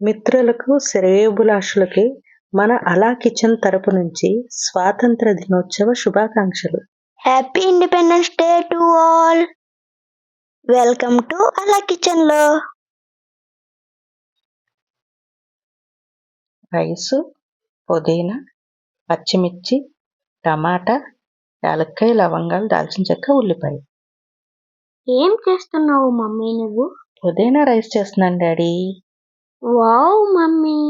మిత్రులకు, శ్రేయోభిలాషులకి మన అలా కిచెన్ తరపు నుంచి స్వాతంత్ర దినోత్సవ శుభాకాంక్షలు. Happy independence day to all. Welcome to అలా కిచెన్ లో. రైసు, పుదీనా, పచ్చిమిర్చి, టమాటా, యాలక్కాయ, లవంగాలు, దాల్చిన చెక్క, ఉల్లిపాయ. ఏం చేస్తున్నావు మమ్మీ నువ్వు? పుదీనా రైస్ చేస్తున్నాను డాడీ. Wow mummy.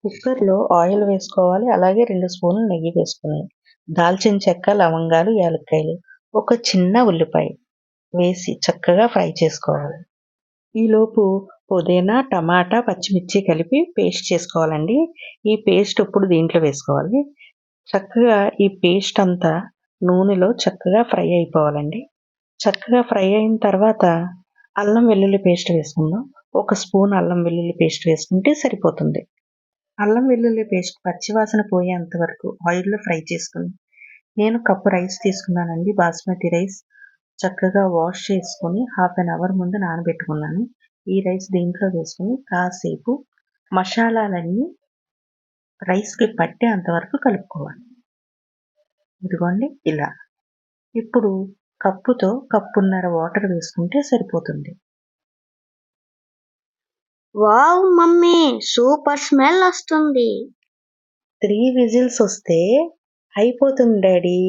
కుక్కర్లో ఆయిల్ వేసుకోవాలి, అలాగే 2 స్పూన్లు నెయ్యి వేసుకుని దాల్చిన చెక్క, లవంగాలు, యాలక్కాయలు, ఒక చిన్న ఉల్లిపాయ వేసి చక్కగా ఫ్రై చేసుకోవాలి. ఈలోపు పుదీనా, టమాటా, పచ్చిమిర్చి కలిపి పేస్ట్ చేసుకోవాలండి. ఈ పేస్ట్ ఇప్పుడు దీంట్లో వేసుకోవాలి. చక్కగా ఈ పేస్ట్ అంతా నూనెలో చక్కగా ఫ్రై అయిపోవాలండి. చక్కగా ఫ్రై అయిన తర్వాత అల్లం వెల్లుల్లి పేస్ట్ వేసుకుందాం. 1 స్పూన్ అల్లం వెల్లుల్లి పేస్ట్ వేసుకుంటే సరిపోతుంది. అల్లం వెల్లుల్లి పేస్ట్ పచ్చివాసన పోయేంత వరకు ఆయిల్లో ఫ్రై చేసుకుని నేను కప్పు రైస్ తీసుకున్నానండి, బాస్మతి రైస్. చక్కగా వాష్ చేసుకొని 1/2 అవర్ ముందు నానబెట్టుకున్నాను. ఈ రైస్ దీంట్లో వేసుకుని కాసేపు మసాలాలన్నీ రైస్కి పట్టేంత వరకు కలుపుకోవాలి. ఇదిగోండి ఇలా. ఇప్పుడు కప్పుతో కప్పున్నర వాటర్ వేసుకుంటే సరిపోతుంది. వావ్ మమ్మీ, సూపర్ స్మెల్ వస్తుంది. 3 విజిల్స్ వస్తే అయిపోతుంది డాడీ.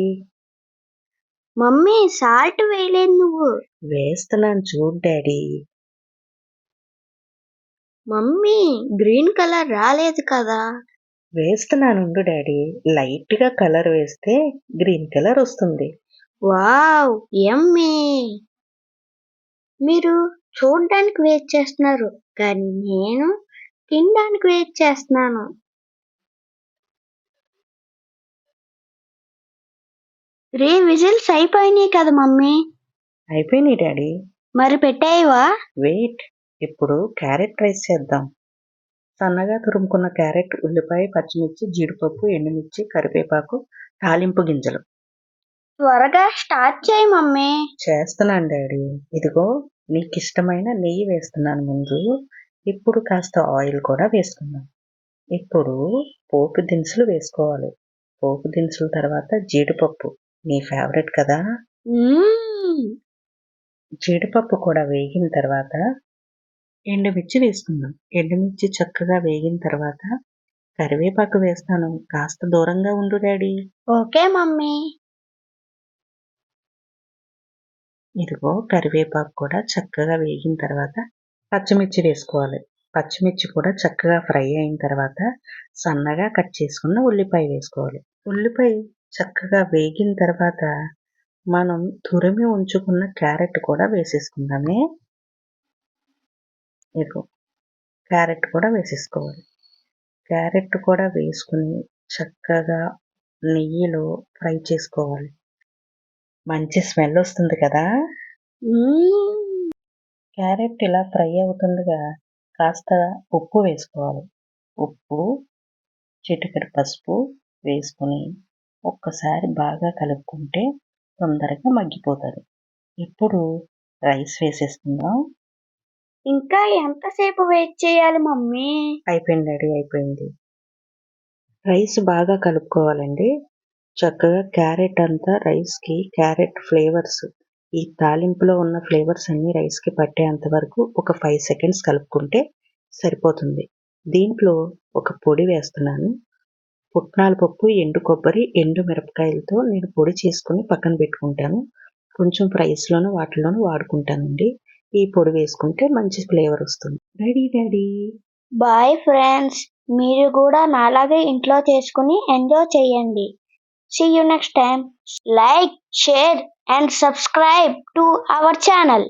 మమ్మీ సాల్ట్ వేయలేదు నువ్వు. వేస్తున్నాను చూడు డాడీ. మమ్మీ గ్రీన్ కలర్ రాలేదు కదా. వేస్తున్నాను ఉండు డాడీ. లైట్ గా కలర్ వేస్తే గ్రీన్ కలర్ వస్తుంది. వావ్ యమ్మీ. మీరు చూడ్డానికి వెయిట్ చేస్తున్నారు, కానీ నేను తినడానికి వెయిట్ చేస్తున్నాను. 3 విజిల్స్ అయిపోయినాయి కదా మమ్మీ. అయిపోయినాయి డాడీ. మరి పెట్టేయవా? వెయిట్. ఇప్పుడు క్యారెట్ రైస్ చేద్దాం. సన్నగా తురుముకున్న క్యారెట్, ఉల్లిపాయ, పచ్చిమిర్చి, జీడిపప్పు, ఎండుమిర్చి, కరివేపాకు, తాలింపు గింజలు. త్వరగా స్టార్ట్ చేయి మమ్మీ. చేస్తున్నాను డాడీ. ఇదిగో నీకు ఇష్టమైన నెయ్యి వేస్తున్నాను ముందు. ఇప్పుడు కాస్త ఆయిల్ కూడా వేసుకున్నాం. ఇప్పుడు పోపు దినుసులు వేసుకోవాలి. పోపు దినుసుల తర్వాత జీడిపప్పు, నీ ఫేవరెట్ కదా. జీడిపప్పు కూడా వేగిన తర్వాత ఎండుమిర్చి వేసుకుందాం. ఎండుమిర్చి చక్కగా వేగిన తర్వాత కరివేపాకు వేస్తాను. కాస్త దూరంగా ఉండు డాడీ. Okay mummy. ఇదిగో కరివేపాకు కూడా చక్కగా వేగిన తర్వాత పచ్చిమిర్చి వేసుకోవాలి. పచ్చిమిర్చి కూడా చక్కగా ఫ్రై అయిన తర్వాత సన్నగా కట్ చేసుకున్న ఉల్లిపాయ వేసుకోవాలి. ఉల్లిపాయ చక్కగా వేగిన తర్వాత మనం తురిమి ఉంచుకున్న క్యారెట్ కూడా వేసేసుకుందామే. ఇదిగో క్యారెట్ కూడా వేసేసుకోవాలి. క్యారెట్ కూడా వేసుకుని చక్కగా నెయ్యిలో ఫ్రై చేసుకోవాలి. మంచి స్మెల్ వస్తుంది కదా. క్యారెట్ ఇలా ఫ్రై అవుతుండగా కాస్త ఉప్పు వేసుకోవాలి. ఉప్పు, చిటికెడు పసుపు వేసుకుని ఒక్కసారి బాగా కలుపుకుంటే తొందరగా మగ్గిపోతుంది. ఇప్పుడు రైస్ వేసేసుకుందాం. ఇంకా ఎంతసేపు వెయిట్ చేయాలి మమ్మీ? అయిపోయింది డాడీ, అయిపోయింది. రైస్ బాగా కలుపుకోవాలండి. చక్కగా క్యారెట్ అంతా రైస్కి, క్యారెట్ ఫ్లేవర్స్, ఈ తాలింపులో ఉన్న ఫ్లేవర్స్ అన్నీ రైస్కి పట్టేంత వరకు ఒక 5 సెకండ్స్ కలుపుకుంటే సరిపోతుంది. దీంట్లో ఒక పొడి వేస్తున్నాను. పుట్నాల పప్పు, ఎండు కొబ్బరి, ఎండు మిరపకాయలతో నేను పొడి చేసుకుని పక్కన పెట్టుకుంటాను. కొంచెం ఫ్రైస్లోనూ వాటిలోనూ వాడుకుంటానండి. ఈ పొడి వేసుకుంటే మంచి ఫ్లేవర్ వస్తుంది. Ready daddy. Bye friends. మీరు కూడా నాలాగే ఇంట్లో చేసుకుని ఎంజాయ్ చేయండి. See you next time. Like, share and subscribe to our channel.